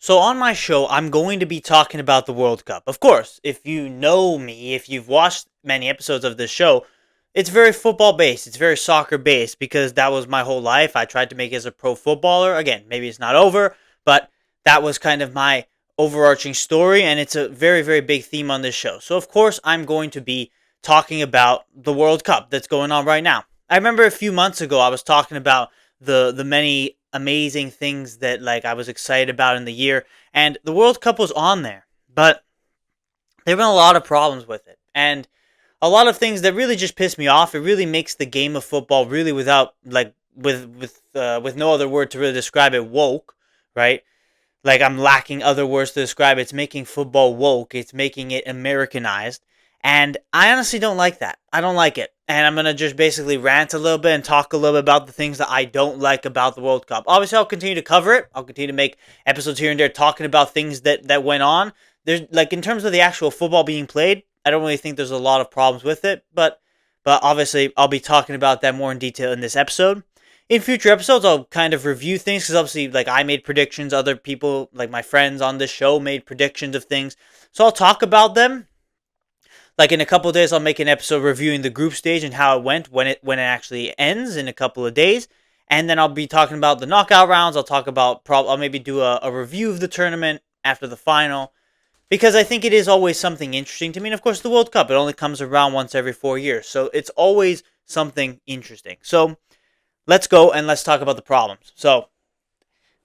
So on my show, I'm going to be talking about the World Cup. Of course, if you know me, if you've watched many episodes of this show, it's very football based. It's very soccer based because that was my whole life. I tried to make it as a pro footballer. Again, maybe it's not over, but that was kind of my overarching story, and it's a very, very big theme on this show. So of course, I'm going to be talking about the World Cup that's going on right now. I remember a few months ago I was talking about the many amazing things that like I was excited about in the year, and the World Cup was on there, but there've been a lot of problems with it, and a lot of things that really just piss me off. It really makes the game of football really without like with no other word to really describe it, woke, right? Like I'm lacking other words to describe it. It's making football woke. It's making it Americanized. And I honestly don't like that. I don't like it. And I'm going to just basically rant a little bit and talk a little bit about the things that I don't like about the World Cup. Obviously, I'll continue to cover it. I'll continue to make episodes here and there talking about things that went on. There's like in terms of the actual football being played, I don't really think there's a lot of problems with it, but obviously I'll be talking about that more in detail in this episode. In future episodes, I'll kind of review things because obviously, like I made predictions, other people, like my friends on this show, made predictions of things. So I'll talk about them. Like in a couple of days, I'll make an episode reviewing the group stage and how it went when it actually ends in a couple of days, and then I'll be talking about the knockout rounds. I'll talk about I'll maybe do a review of the tournament after the final because I think it is always something interesting to me. And of course, the World Cup, it only comes around once every 4 years, so it's always something interesting. So let's go and let's talk about the problems. So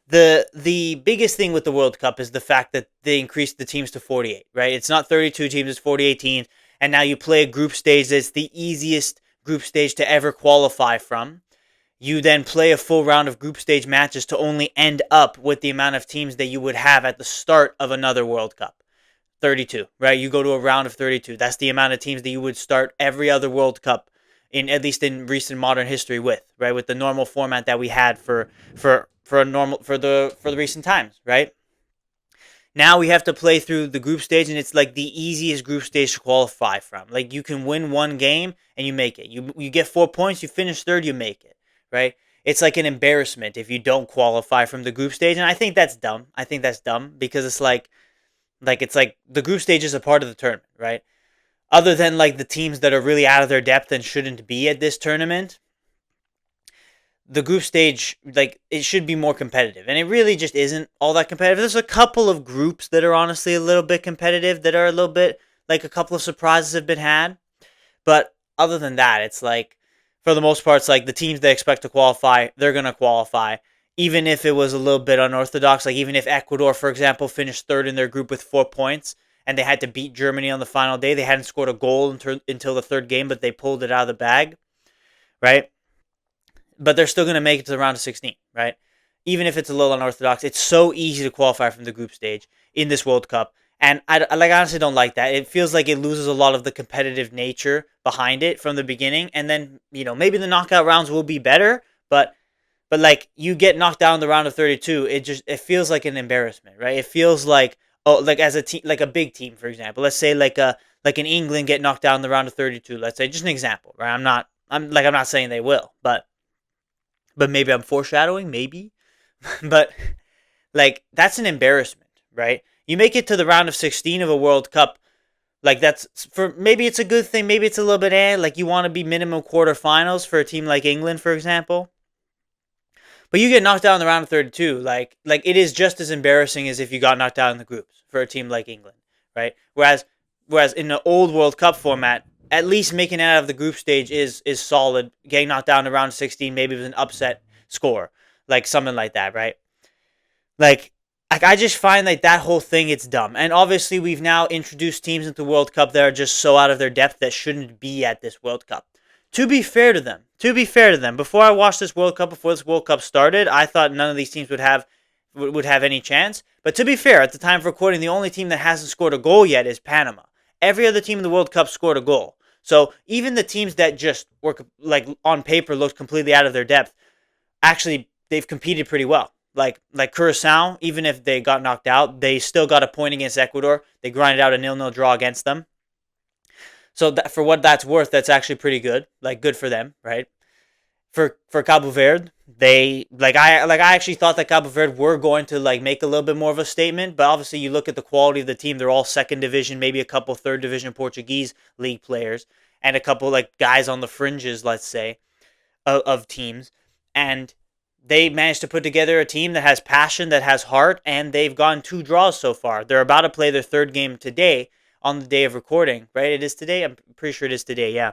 the biggest thing with the World Cup is the fact that they increased the teams to 48, right? It's not 32 teams, it's 48 teams, and now you play a group stage that's the easiest group stage to ever qualify from. You then play a full round of group stage matches to only end up with the amount of teams that you would have at the start of another World Cup. 32, right? You go to a round of 32. That's the amount of teams that you would start every other World Cup in, at least in recent modern history, with, right? With the normal format that we had for the recent times, right? Now we have to play through the group stage, and it's like the easiest group stage to qualify from. Like you can win one game and you make it. You get 4 points, you finish third, you make it, right? It's like an embarrassment if you don't qualify from the group stage, and I think that's dumb. I think that's dumb because it's like it's like the group stage is a part of the tournament, right? Other than like the teams that are really out of their depth and shouldn't be at this tournament, the group stage, like, it should be more competitive, and it really just isn't all that competitive. There's a couple of groups that are honestly a little bit competitive, that are a little bit like a couple of surprises have been had, but other than that, it's like for the most part, it's like the teams they expect to qualify, they're gonna qualify, even if it was a little bit unorthodox. Like even if Ecuador, for example, finished third in their group with 4 points, and they had to beat Germany on the final day, they hadn't scored a goal until the third game, but they pulled it out of the bag, right? But they're still going to make it to the round of 16, right? Even if it's a little unorthodox, it's so easy to qualify from the group stage in this World Cup. And I honestly don't like that. It feels like it loses a lot of the competitive nature behind it from the beginning. And then, maybe the knockout rounds will be better, but like you get knocked down in the round of 32, it feels like an embarrassment, right? It feels like, oh, like as a team, like a big team, for example. Let's say like an England get knocked down in the round of 32. Let's say, just an example, right? I'm not saying they will, but maybe I'm foreshadowing, maybe. But like that's an embarrassment, right? You make it to the round of 16 of a World Cup, like that's for maybe it's a good thing, maybe it's a little bit like you want to be minimum quarterfinals for a team like England, for example. But you get knocked out in the round of 32, like it is just as embarrassing as if you got knocked out in the groups for a team like England, right? Whereas in the old World Cup format, at least making it out of the group stage is solid. Getting knocked down in the round of 16, maybe with an upset score, like something like that, right? Like, like I just find like that whole thing, it's dumb. And obviously we've now introduced teams into the World Cup that are just so out of their depth that shouldn't be at this World Cup. To be fair to them, before I watched this World Cup, before this World Cup started, I thought none of these teams would have any chance. But to be fair, at the time of recording, the only team that hasn't scored a goal yet is Panama. Every other team in the World Cup scored a goal. So even the teams that just were like on paper looked completely out of their depth, actually they've competed pretty well. Like Curacao, even if they got knocked out, they still got a point against Ecuador. They grinded out a 0-0 draw against them. So that, for what that's worth, that's actually pretty good. Like, good for them, right? For Cabo Verde, I actually thought that Cabo Verde were going to like make a little bit more of a statement, but obviously you look at the quality of the team, they're all second division, maybe a couple third division Portuguese league players, and a couple like guys on the fringes, let's say, of teams, and they managed to put together a team that has passion, that has heart, and they've gotten 2 draws so far. They're about to play their third game today on the day of recording, right? It is today. I'm pretty sure it is today. Yeah.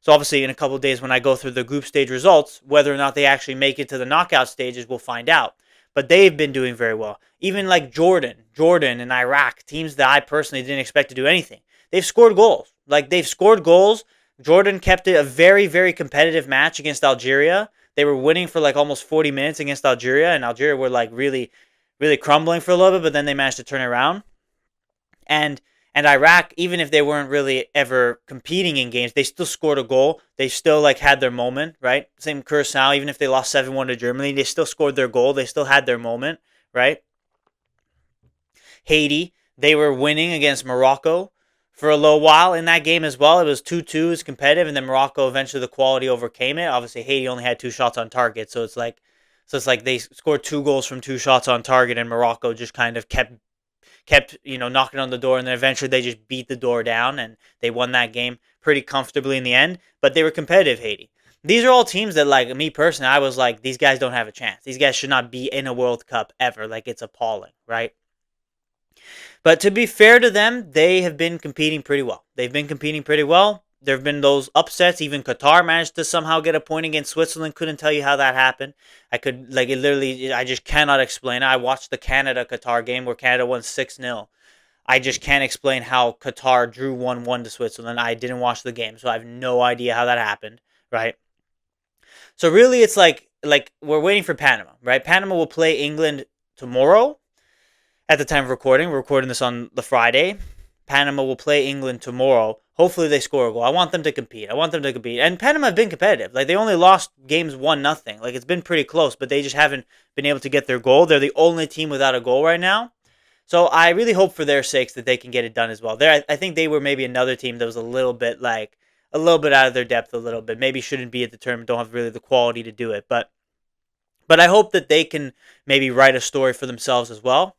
So obviously, in a couple of days, when I go through the group stage results, whether or not they actually make it to the knockout stages, we'll find out. But they've been doing very well. Even like Jordan and Iraq, teams that I personally didn't expect to do anything. They've scored goals. Like they've scored goals. Jordan kept it a very, very competitive match against Algeria. They were winning for like almost 40 minutes against Algeria, and Algeria were like really, really crumbling for a little bit, but then they managed to turn it around. And and Iraq, even if they weren't really ever competing in games, they still scored a goal. They still like had their moment, right? Same Curacao, even if they lost 7-1 to Germany, they still scored their goal. They still had their moment, right? Haiti, they were winning against Morocco for a little while in that game as well. It was 2-2, it was competitive, and then Morocco eventually the quality overcame it. Obviously, Haiti only had 2 shots on target, so it's like they scored 2 goals from 2 shots on target, and Morocco just kind of kept knocking on the door, and then eventually they just beat the door down and they won that game pretty comfortably in the end. But they were competitive, Haiti. These are all teams that, like me personally, I was like, these guys don't have a chance. These guys should not be in a World Cup ever. Like, it's appalling, right? But to be fair to them, they have been competing pretty well. They've been competing pretty well. There have been those upsets. Even Qatar managed to somehow get a point against Switzerland. Couldn't tell you how that happened. I could, like, it literally, I just cannot explain it. I watched the Canada Qatar game where Canada won 6-0. I just can't explain how Qatar drew 1-1 to Switzerland. I didn't watch the game, so I have no idea how that happened, right? So really, it's like we're waiting for Panama, right? Panama will play England tomorrow at the time of recording. We're recording this on the Friday. Panama will play England tomorrow. Hopefully they score a goal. I want them to compete. And Panama have been competitive. Like, they only lost games 1-0. Like, it's been pretty close, but they just haven't been able to get their goal. They're the only team without a goal right now. So I really hope for their sakes that they can get it done as well. I think they were maybe another team that was a little bit out of their depth a little bit. Maybe shouldn't be at the tournament, don't have really the quality to do it. But I hope that they can maybe write a story for themselves as well.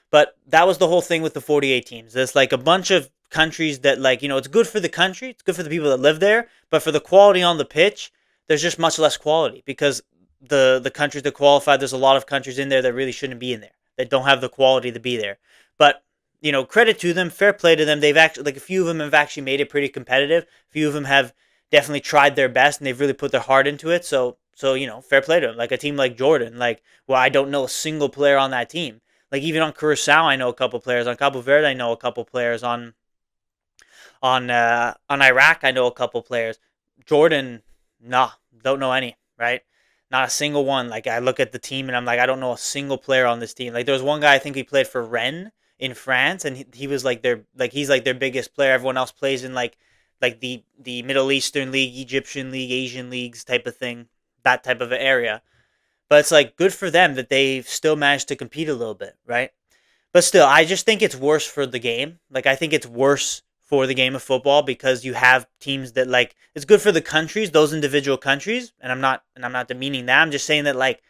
But that was the whole thing with the 48 teams. There's like a bunch of countries that, like, it's good for the country, it's good for the people that live there, but for the quality on the pitch, there's just much less quality because the countries that qualify, there's a lot of countries in there that really shouldn't be in there, that don't have the quality to be there. But credit to them, fair play to them. They've actually, like, a few of them have actually made it pretty competitive. A few of them have definitely tried their best and they've really put their heart into it. So fair play to them. Like a team like Jordan, like, well, I don't know a single player on that team. Like, even on Curacao, I know a couple players. On Cabo Verde, I know a couple players. On Iraq, I know a couple players. Jordan, nah, don't know any. Right, not a single one. Like, I look at the team and I'm like, I don't know a single player on this team. Like, there was one guy, I think he played for Rennes in France, and he was like he's like their biggest player. Everyone else plays in like the Middle Eastern League, Egyptian League, Asian leagues type of thing, that type of area. But it's like good for them that they've still managed to compete a little bit, right? But still, I just think it's worse for the game. Like, I think it's worse for the game of football because you have teams that, like, it's good for the countries, those individual countries, and I'm not demeaning that. I'm just saying that, like,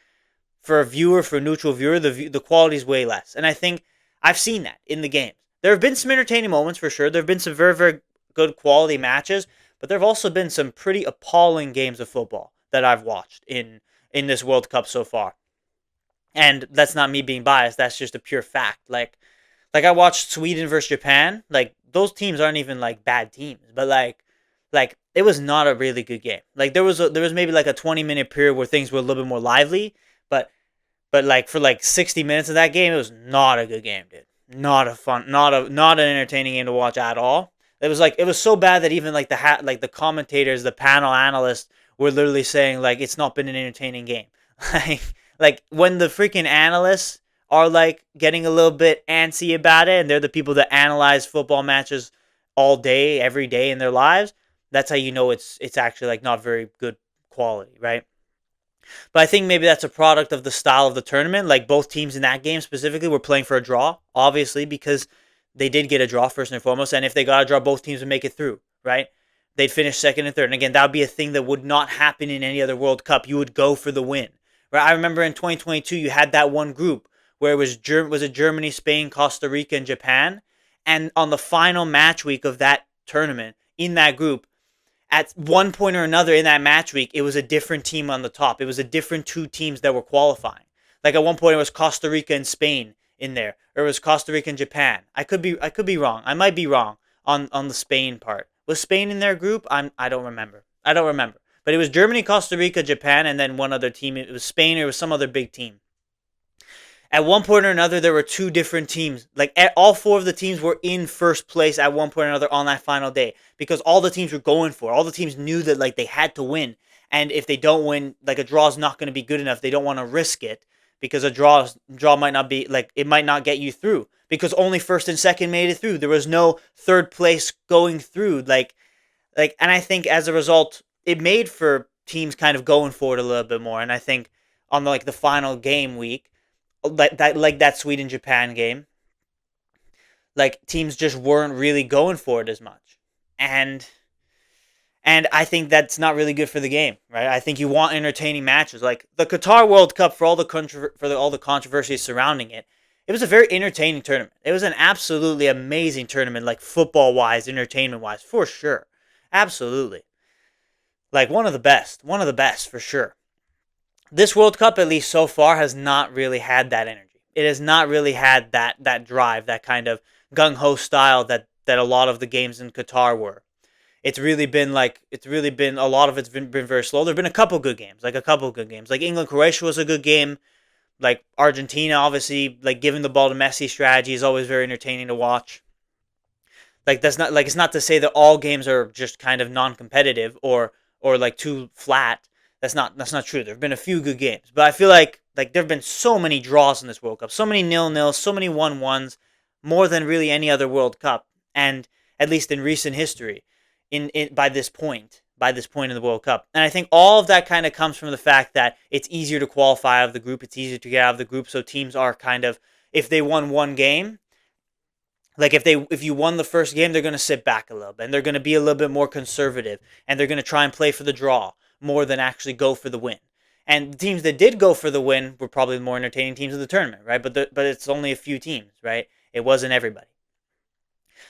for a viewer, for a neutral viewer, the quality is way less. And I think I've seen that in the games. There have been some entertaining moments for sure. There have been some very, very good quality matches, but there have also been some pretty appalling games of football that I've watched in this World Cup so far. And that's not me being biased. That's just a pure fact. Like I watched Sweden versus Japan. Like, those teams aren't even like bad teams, but like it was not a really good game. Like, there was maybe like a 20-minute period where things were a little bit more lively, but like for like 60 minutes of that game, it was not a good game, dude. Not a fun, not an entertaining game to watch at all. It was so bad that even like the commentators, the panel analysts were literally saying, like, it's not been an entertaining game. like like when the freaking analysts are like getting a little bit antsy about it, and they're the people that analyze football matches all day, every day in their lives. That's how you know it's actually like not very good quality, right? But I think maybe that's a product of the style of the tournament. Like, both teams in that game specifically were playing for a draw, obviously, because they did get a draw first and foremost. And if they got a draw, both teams would make it through, right? they'd finish second and third. And again, that would be a thing that would not happen in any other World Cup. You would go for the win. Right? I remember in 2022, you had that one group where it was it Germany, Spain, Costa Rica, and Japan. And on the final match week of that tournament, in that group, at one point or another in that match week, it was a different team on the top. It was a different two teams that were qualifying. Like at one point, it was Costa Rica and Spain in there, or it was Costa Rica and Japan. I could be wrong. I might be wrong on the Spain part. Was Spain in their group? I don't remember. I don't remember. But it was Germany, Costa Rica, Japan, and then one other team. It was Spain or it was some other big team. At one point or another, there were two different teams. Like all four of the teams were in first place at one point or another on that final day because all the teams were going for it. All the teams knew that like they had to win, and if they don't win, like a draw is not going to be good enough. They don't want to risk it because a draw might not be like it might not get you through because only first and second made it through. There was no third place going through. And I think as a result, it made for teams kind of going for it a little bit more. And I think on the final game week that Sweden Japan game, like teams just weren't really going for it as much, and I think that's not really good for the game, right? I think you want entertaining matches, like the Qatar World Cup for all the controversies surrounding it. It was a very entertaining tournament. It was an absolutely amazing tournament, like football wise, entertainment wise, for sure, absolutely, like one of the best for sure. This World Cup, at least so far, has not really had that energy. It has not really had that drive, that kind of gung ho style that a lot of the games in Qatar were. It's really been a lot of been very slow. There've been a couple good games. Like England Croatia was a good game. Like Argentina, obviously, like giving the ball to Messi strategy is always very entertaining to watch. Like that's not like it's not to say that all games are just kind of non-competitive or like too flat. That's not true. There've been a few good games, but I feel like there've been so many draws in this World Cup, so many 0-0s, so many 1-1s, more than really any other World Cup, and at least in recent history, in by this point in the World Cup, and I think all of that kind of comes from the fact that it's easier to qualify out of the group, it's easier to get out of the group, so teams are kind of if they won one game. Like if you won the first game, they're going to sit back a little bit and they're going to be a little bit more conservative and they're going to try and play for the draw more than actually go for the win. And the teams that did go for the win were probably the more entertaining teams of the tournament, right? But it's only a few teams, right? It wasn't everybody.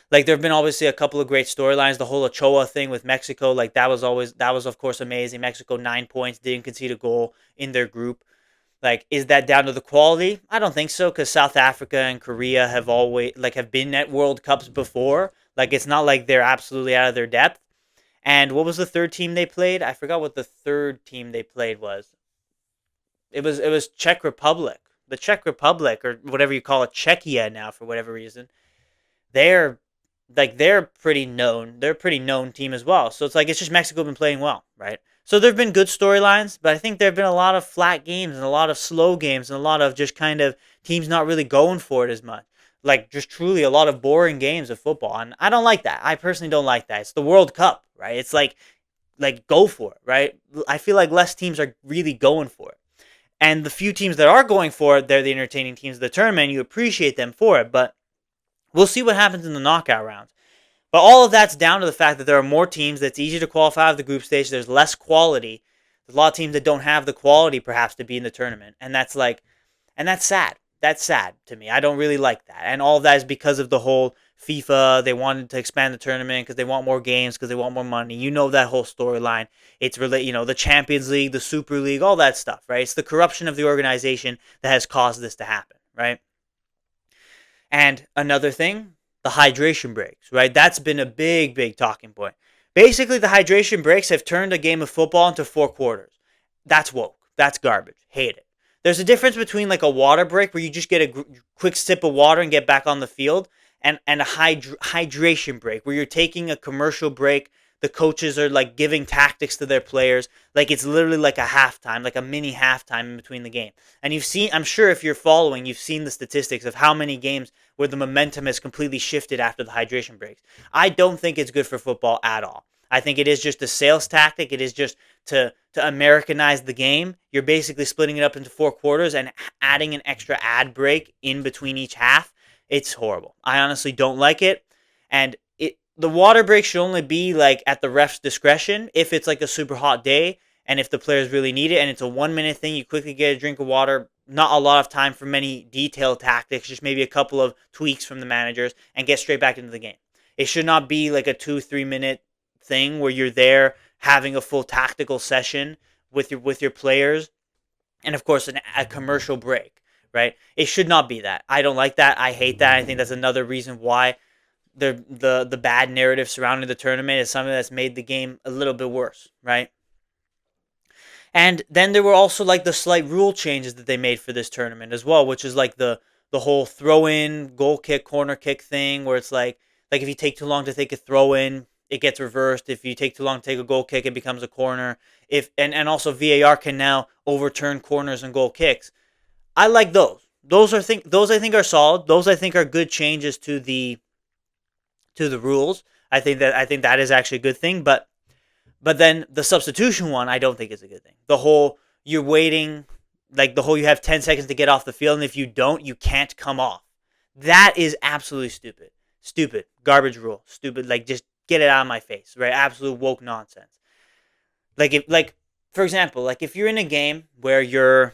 Like there have been obviously a couple of great storylines. The whole Ochoa thing with Mexico, like that was of course amazing. Mexico 9 points, didn't concede a goal in their group. Like, is that down to the quality? I don't think so, because South Africa and Korea have always have been at World Cups before. Like, it's not like they're absolutely out of their depth. And what was the third team they played? I forgot what the third team they played was. It was Czech Republic, the Czech Republic, or whatever you call it, Czechia now for whatever reason. They're they're pretty known. They're a pretty known team as well. So it's like it's just Mexico been playing well, right? So there have been good storylines, but I think there have been a lot of flat games and a lot of slow games and a lot of just kind of teams not really going for it as much. Like just truly a lot of boring games of football, and I don't like that. I personally don't like that. It's the World Cup, right? It's like go for it, right? I feel like less teams are really going for it. And the few teams that are going for it, they're the entertaining teams of the tournament. You appreciate them for it, but we'll see what happens in the knockout rounds. But all of that's down to the fact that there are more teams. That's easier to qualify out of the group stage. There's less quality. There's a lot of teams that don't have the quality, perhaps, to be in the tournament, and that's sad. That's sad to me. I don't really like that, and all of that is because of the whole FIFA. They wanted to expand the tournament because they want more games, because they want more money. You know that whole storyline. It's really, the Champions League, the Super League, all that stuff, right? It's the corruption of the organization that has caused this to happen, right? And another thing, the hydration breaks, right? That's been a big, big talking point. Basically, the hydration breaks have turned a game of football into 4 quarters. That's woke. That's garbage. Hate it. There's a difference between like a water break where you just get a quick sip of water and get back on the field, and a hydration break where you're taking a commercial break. The coaches are like giving tactics to their players. Like it's literally like a halftime, like a mini halftime in between the game. And I'm sure if you're following, you've seen the statistics of how many games where the momentum has completely shifted after the hydration breaks. I don't think it's good for football at all. I think it is just a sales tactic. It is just to Americanize the game. You're basically splitting it up into 4 quarters and adding an extra ad break in between each half. It's horrible. I honestly don't like it. And the water break should only be like at the ref's discretion if it's like a super hot day and if the players really need it and it's a 1 minute thing. You quickly get a drink of water. Not a lot of time for many detailed tactics, just maybe a couple of tweaks from the managers and get straight back into the game. It should not be like a 2-3 minute thing where you're there having a full tactical session with your players and of course a commercial break, right? It should not be that. I don't like that. I hate that. I think that's another reason why the bad narrative surrounding the tournament is something that's made the game a little bit worse, right? And then there were also like the slight rule changes that they made for this tournament as well, which is like the whole throw in, goal kick, corner kick thing, where it's like if you take too long to take a throw in, it gets reversed. If you take too long to take a goal kick, it becomes a corner. If and also VAR can now overturn corners and goal kicks. I like those. Those I think are solid. Those I think are good changes to the rules. I think that is actually a good thing, but then the substitution one I don't think is a good thing. The whole you're waiting like the whole you have 10 seconds to get off the field and if you don't, you can't come off. That is absolutely stupid. Stupid. Garbage rule. Stupid. Like just get it out of my face, right? Absolute woke nonsense. Like for example, like if you're in a game where you're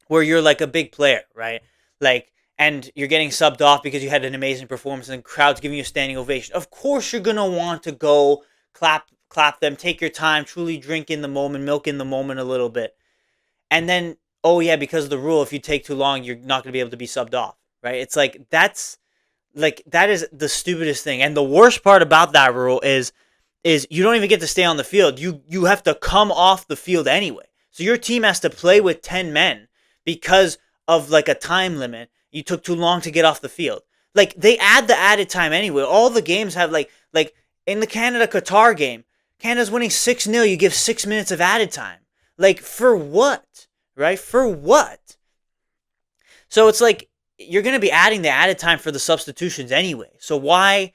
like a big player, right? Like, and you're getting subbed off because you had an amazing performance and the crowd's giving you a standing ovation. Of course you're going to want to go clap them, take your time, truly drink in the moment, milk in the moment a little bit. And then, oh yeah, because of the rule, if you take too long, you're not going to be able to be subbed off, right? It's that is the stupidest thing. And the worst part about that rule is you don't even get to stay on the field. You have to come off the field anyway. So your team has to play with 10 men because of like a time limit. You took too long to get off the field. Like they add the added time anyway. All the games have like in the Canada-Qatar game, Canada's winning 6-0. You give 6 minutes of added time. Like for what? Right? For what? So it's like you're going to be adding the added time for the substitutions anyway. So why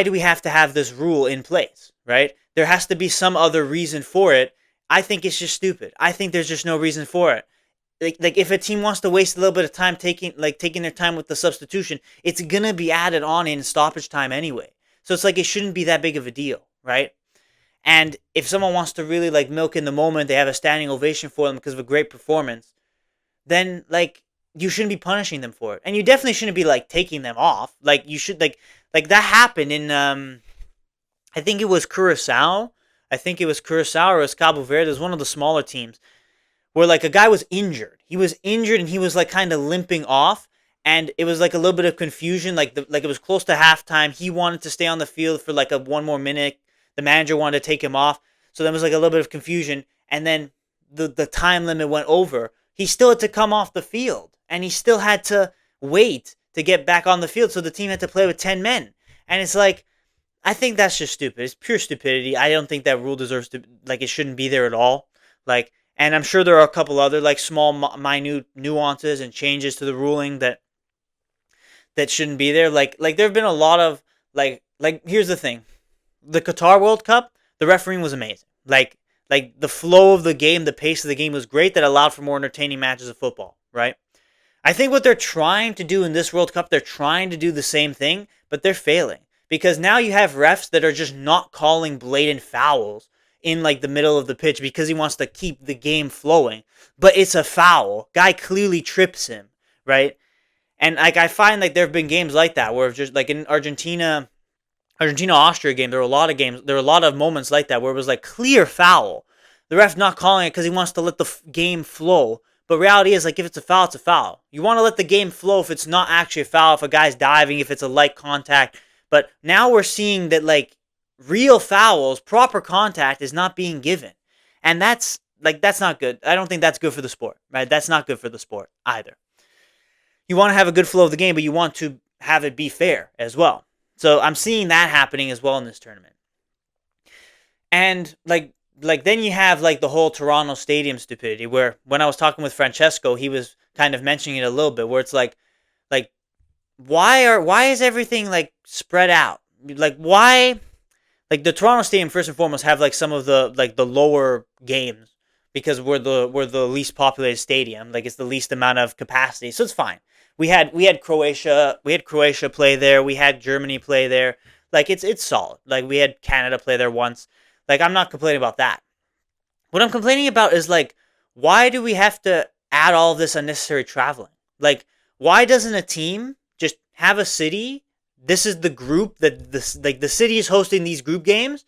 do we have to have this rule in place, right? There has to be some other reason for it. I think it's just stupid. I think there's just no reason for it. Like if a team wants to waste a little bit of time taking their time with the substitution, it's going to be added on in stoppage time anyway. So it's like it shouldn't be that big of a deal, right? And if someone wants to really like milk in the moment, they have a standing ovation for them because of a great performance, then like you shouldn't be punishing them for it. And you definitely shouldn't be like taking them off. Like you should like that happened in I think it was Curacao. I think it was Curacao or it was Cabo Verde. It was one of the smaller teams where like a guy was injured. He was injured and he was like kind of limping off, and it was like a little bit of confusion. Like it was close to halftime. He wanted to stay on the field for like a one more minute. The manager wanted to take him off, so there was like a little bit of confusion. And then the time limit went over. He still had to come off the field, and he still had to wait to get back on the field. So the team had to play with 10 men, and it's like I think that's just stupid. It's pure stupidity. I don't think that rule deserves to like it shouldn't be there at all. Like. And I'm sure there are a couple other like small, minute nuances and changes to the ruling that shouldn't be there. Like there have been a lot of like here's the thing, the Qatar World Cup, the refereeing was amazing. Like the flow of the game, the pace of the game was great. That allowed for more entertaining matches of football. Right. I think what they're trying to do in this World Cup, they're trying to do the same thing, but they're failing because now you have refs that are just not calling blatant fouls in like the middle of the pitch because he wants to keep the game flowing. But it's a foul. Guy clearly trips him, right? And like I find like there have been games like that where just like in Argentina-Austria game, there were a lot of moments like that where it was like clear foul. The ref not calling it because he wants to let the game flow. But reality is like if it's a foul, it's a foul. You want to let the game flow if it's not actually a foul, if a guy's diving, if it's a light contact. But now we're seeing that like real fouls, proper contact is not being given. And that's not good. I don't think that's good for the sport, right? That's not good for the sport either. You want to have a good flow of the game, but you want to have it be fair as well. So I'm seeing that happening as well in this tournament. And like then you have like the whole Toronto Stadium stupidity where when I was talking with Francesco, he was kind of mentioning it a little bit where it's like why is everything like spread out? Like why. Like the Toronto Stadium, first and foremost, have like some of the like the lower games because we're the least populated stadium. Like it's the least amount of capacity, so it's fine. we had Croatia play there. We had Germany play there. Like it's solid. Like we had Canada play there once. Like I'm not complaining about that. What I'm complaining about is like, why do we have to add all this unnecessary traveling? Like, why doesn't a team just have a city? This is the group that this like the city is hosting these group games,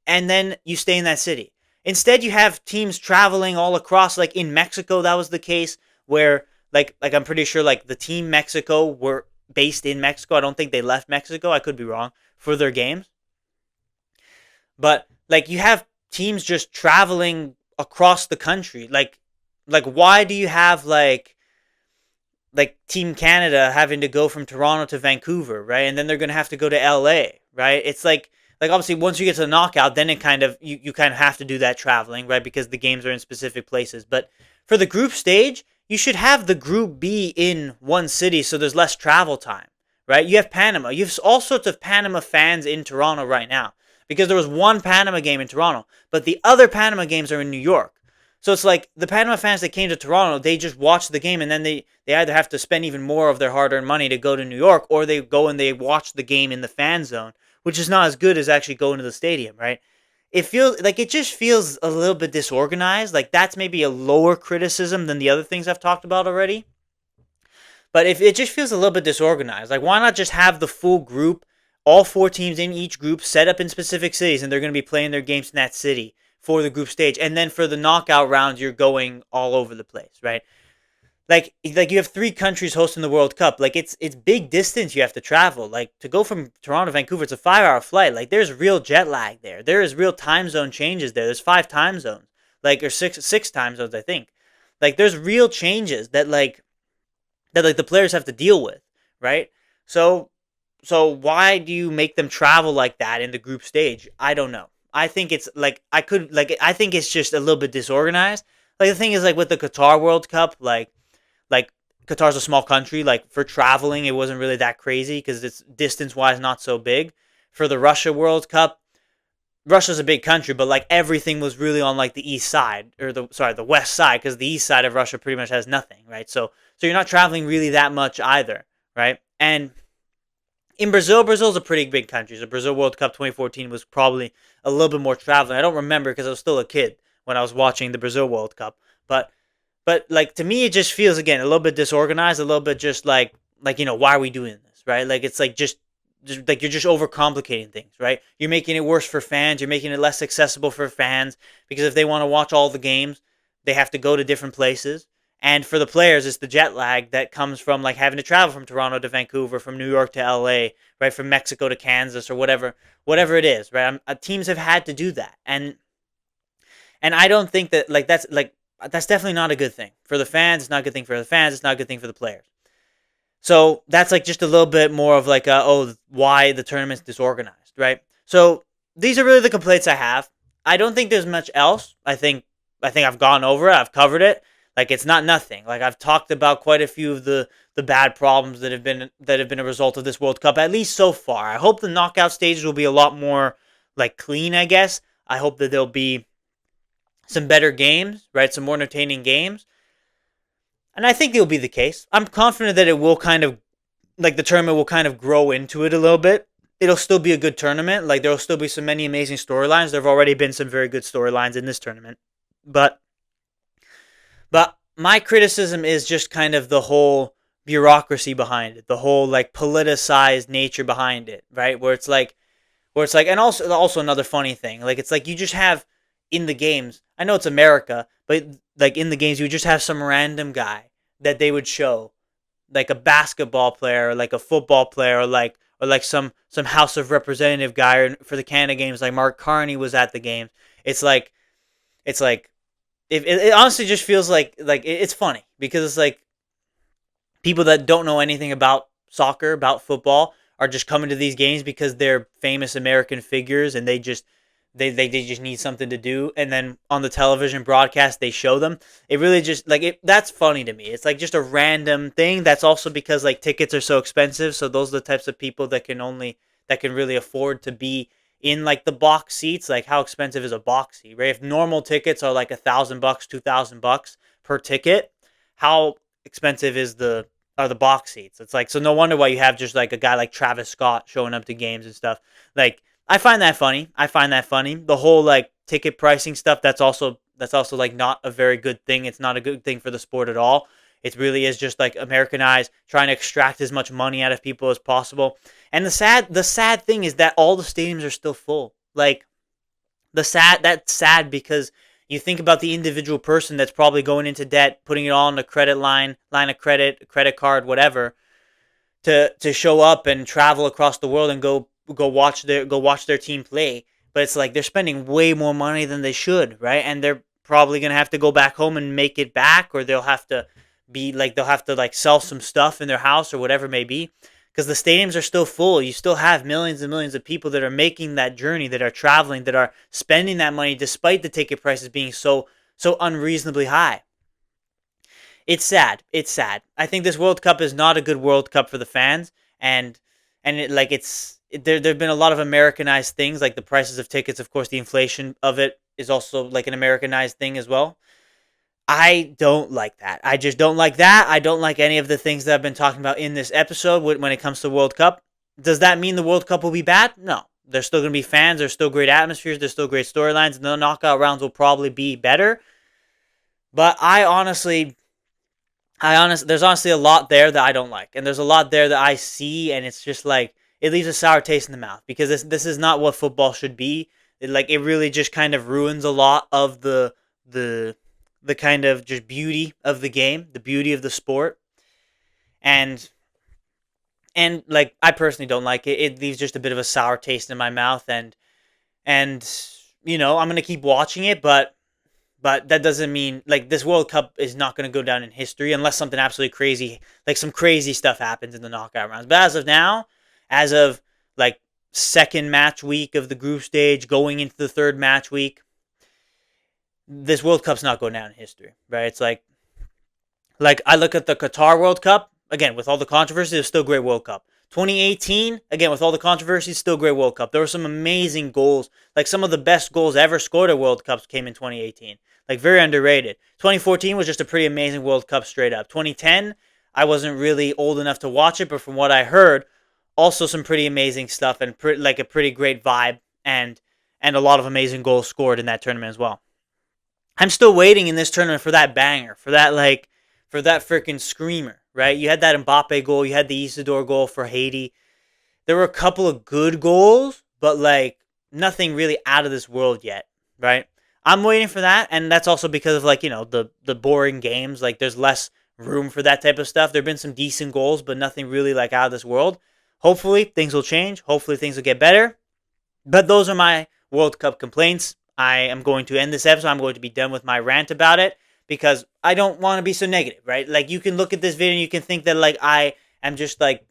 and then you stay in that city. Instead, you have teams traveling all across. Like in Mexico, that was the case where like I'm pretty sure like the team Mexico were based in Mexico. I don't think they left Mexico. I could be wrong for their games, but like you have teams just traveling across the country. Like why do you have like Team Canada having to go from Toronto to Vancouver, right? And then they're going to have to go to LA, right? It's like obviously once you get to the knockout, then it kind of you kind of have to do that traveling, right? Because the games are in specific places. But for the group stage, you should have the group be in one city so there's less travel time, right? You have Panama. You have all sorts of Panama fans in Toronto right now because there was one Panama game in Toronto, but the other Panama games are in New York. So it's like the Panama fans that came to Toronto, they just watch the game and then they either have to spend even more of their hard-earned money to go to New York or they go and they watch the game in the fan zone, which is not as good as actually going to the stadium, right? It just feels a little bit disorganized. Like that's maybe a lower criticism than the other things I've talked about already. But if it just feels a little bit disorganized, like why not just have the full group, all four teams in each group set up in specific cities, and they're going to be playing their games in that city for the group stage, and then for the knockout rounds, you're going all over the place, right? Like you have three countries hosting the World Cup. Like it's big distance you have to travel. Like to go from Toronto to Vancouver, it's a 5 hour flight. Like there's real jet lag there. There is real time zone changes there. There's five time zones, like or six time zones, I think. Like there's real changes that the players have to deal with, right? So so why do you make them travel like that in the group stage? I don't know. I think it's like I think it's just a little bit disorganized. Like the thing is like with the Qatar World Cup, like Qatar's a small country. Like for traveling, it wasn't really that crazy because it's distance wise not so big. For the Russia World Cup, Russia's a big country, but like everything was really on like the east side or the west side because the east side of Russia pretty much has nothing, right? So you're not traveling really that much either, right? And in Brazil's a pretty big country. So Brazil World Cup 2014 was probably a little bit more traveling. I don't remember because I was still a kid when I was watching the Brazil World Cup, but like to me it just feels again a little bit disorganized, a little bit just like why are we doing this, right? Like it's like just like you're just overcomplicating things, right? You're making it worse for fans. You're making it less accessible for fans because if they want to watch all the games, they have to go to different places. And for the players, it's the jet lag that comes from like having to travel from Toronto to Vancouver, from New York to LA, right? From Mexico to Kansas or whatever it is, right? Teams have had to do that, and I don't think that that's definitely not a good thing for the fans. It's not a good thing for the fans. It's not a good thing for the players. So that's like just a little bit more of like why the tournament's disorganized, right? So these are really the complaints I have. I don't think there's much else. I think I've gone over it. I've covered it. Like it's not nothing. Like I've talked about quite a few of the bad problems that have been a result of this World Cup, at least so far. I hope the knockout stages will be a lot more like clean, I guess. I hope that there'll be some better games, right? Some more entertaining games. And I think it'll be the case. I'm confident that it will kind of like the tournament will kind of grow into it a little bit. It'll still be a good tournament. Like there'll still be so many amazing storylines. There've already been some very good storylines in this tournament. But my criticism is just kind of the whole bureaucracy behind it, the whole like politicized nature behind it, right? Where it's like and also another funny thing, like it's like you just have in the games. I know it's America, but like in the games you would just have some random guy that they would show like a basketball player or like a football player or like some House of Representative guy or for the Canada games like Mark Carney was at the games. It's like it's like it honestly just feels like it's funny because it's like people that don't know anything about soccer, about football, are just coming to these games because they're famous American figures and they just need something to do, and then on the television broadcast they show them. It really just like it that's funny to me. It's like just a random thing. That's also because like tickets are so expensive, so those are the types of people that can really afford to be in like the box seats. Like how expensive is a box seat, right? If normal tickets are like $1,000, $2,000 per ticket, how expensive is are the box seats. It's like, so no wonder why you have just like a guy like Travis Scott showing up to games and stuff. Like, I find that funny. I find that funny. The whole like ticket pricing stuff, that's also like not a very good thing. It's not a good thing for the sport at all. It really is just like Americanized, trying to extract as much money out of people as possible. And the sad thing is that all the stadiums are still full. Like, that's sad because you think about the individual person that's probably going into debt, putting it all on a credit line of credit, credit card, whatever, to show up and travel across the world and go watch their team play. But it's like they're spending way more money than they should, right? And they're probably gonna have to go back home and make it back, or they'll have to sell some stuff in their house or whatever it may be, because the stadiums are still full. You still have millions and millions of people that are making that journey, that are traveling, that are spending that money despite the ticket prices being so unreasonably high. It's sad. It's sad. I think this World Cup is not a good World Cup for the fans, and there've been a lot of Americanized things, like the prices of tickets. Of course, the inflation of it is also like an Americanized thing as well. I don't like that. I just don't like that. I don't like any of the things that I've been talking about in this episode when it comes to World Cup. Does that mean the World Cup will be bad? No. There's still going to be fans. There's still great atmospheres. There's still great storylines. And the knockout rounds will probably be better. But there's honestly a lot there that I don't like. And there's a lot there that I see, and it's just like, it leaves a sour taste in the mouth, because this is not what football should be. It really just kind of ruins a lot of the the kind of just beauty of the game, the beauty of the sport, and like, I personally don't like it. It leaves just a bit of a sour taste in my mouth, and I'm gonna keep watching it, but that doesn't mean like this World Cup is not gonna go down in history unless something absolutely crazy, like some crazy stuff happens in the knockout rounds. But as of now, as of like second match week of the group stage, going into the third match week, this World Cup's not going down in history, right? It's like I look at the Qatar World Cup, again, with all the controversies, it's still a great World Cup. 2018, again, with all the controversies, still a great World Cup. There were some amazing goals. Like, some of the best goals ever scored at World Cups came in 2018. Like, very underrated. 2014 was just a pretty amazing World Cup straight up. 2010, I wasn't really old enough to watch it, but from what I heard, also some pretty amazing stuff, and like a pretty great vibe, and a lot of amazing goals scored in that tournament as well. I'm still waiting in this tournament for that banger, for that freaking screamer, right? You had that Mbappe goal, you had the Isidore goal for Haiti. There were a couple of good goals, but like nothing really out of this world yet, right? I'm waiting for that, and that's also because of, like, the boring games. Like, there's less room for that type of stuff. There've been some decent goals, but nothing really like out of this world. Hopefully things will change. Hopefully things will get better. But those are my World Cup complaints. I am going to end this episode. I'm going to be done with my rant about it, because I don't want to be so negative, right? Like, you can look at this video and you can think that, like, I am just like,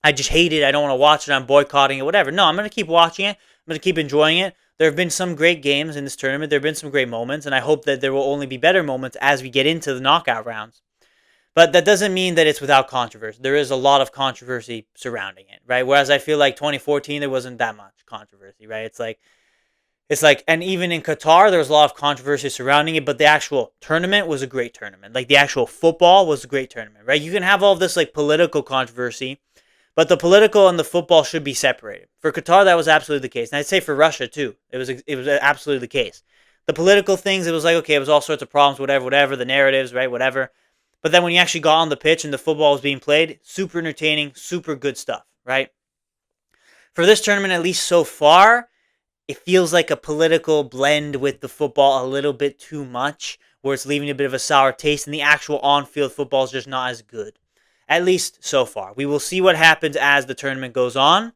I just hate it. I don't want to watch it. I'm boycotting it, whatever. No, I'm going to keep watching it. I'm going to keep enjoying it. There have been some great games in this tournament. There have been some great moments, and I hope that there will only be better moments as we get into the knockout rounds. But that doesn't mean that it's without controversy. There is a lot of controversy surrounding it, right? Whereas I feel like 2014, there wasn't that much controversy, right? It's like, and even in Qatar, there was a lot of controversy surrounding it, but the actual tournament was a great tournament. Like, the actual football was a great tournament, right? You can have all of this, like, political controversy, but the political and the football should be separated. For Qatar, that was absolutely the case. And I'd say for Russia, too, it was absolutely the case. The political things, it was like, okay, it was all sorts of problems, whatever, the narratives, right, whatever. But then when you actually got on the pitch and the football was being played, super entertaining, super good stuff, right? For this tournament, at least so far, it feels like a political blend with the football a little bit too much, where it's leaving a bit of a sour taste, and the actual on-field football is just not as good. At least so far. We will see what happens as the tournament goes on.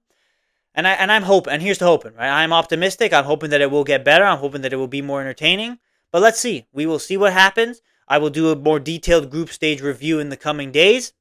And I'm hoping, and here's to hoping, right? I'm optimistic. I'm hoping that it will get better. I'm hoping that it will be more entertaining. But let's see. We will see what happens. I will do a more detailed group stage review in the coming days.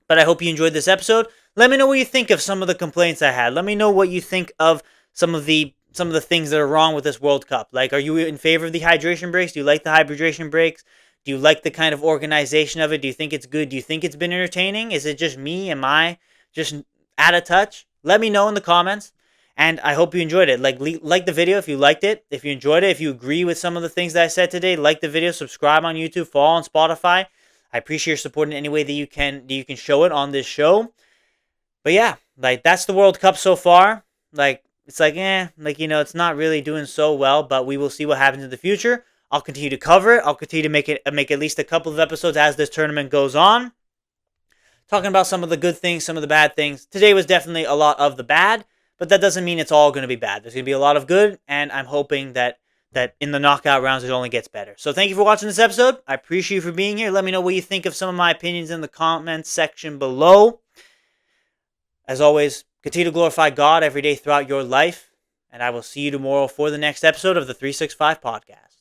But I hope you enjoyed this episode. Let me know what you think of some of the complaints I had. Let me know what you think of some of the things that are wrong with this World Cup. Like, are you in favor of the hydration breaks? Do you like the hydration breaks? Do you like the kind of organization of it? Do you think it's good? Do you think it's been entertaining? Is it just me? Am I just out of touch? Let me know in the comments. And I hope you enjoyed it. Like the video if you liked it. If you enjoyed it, if you agree with some of the things that I said today, like the video, subscribe on YouTube, follow on Spotify. I appreciate your support in any way that you can show it on this show. But yeah, like that's the World Cup so far. Like it's like it's not really doing so well, but we will see what happens in the future. I'll continue to cover it. I'll continue to make at least a couple of episodes as this tournament goes on, talking about some of the good things, some of the bad things. Today was definitely a lot of the bad, but that doesn't mean it's all going to be bad. There's going to be a lot of good, and I'm hoping that in the knockout rounds it only gets better. So thank you for watching this episode. I appreciate you for being here. Let me know what you think of some of my opinions in the comments section below. As always, continue to glorify God every day throughout your life, and I will see you tomorrow for the next episode of the 365 Podcast.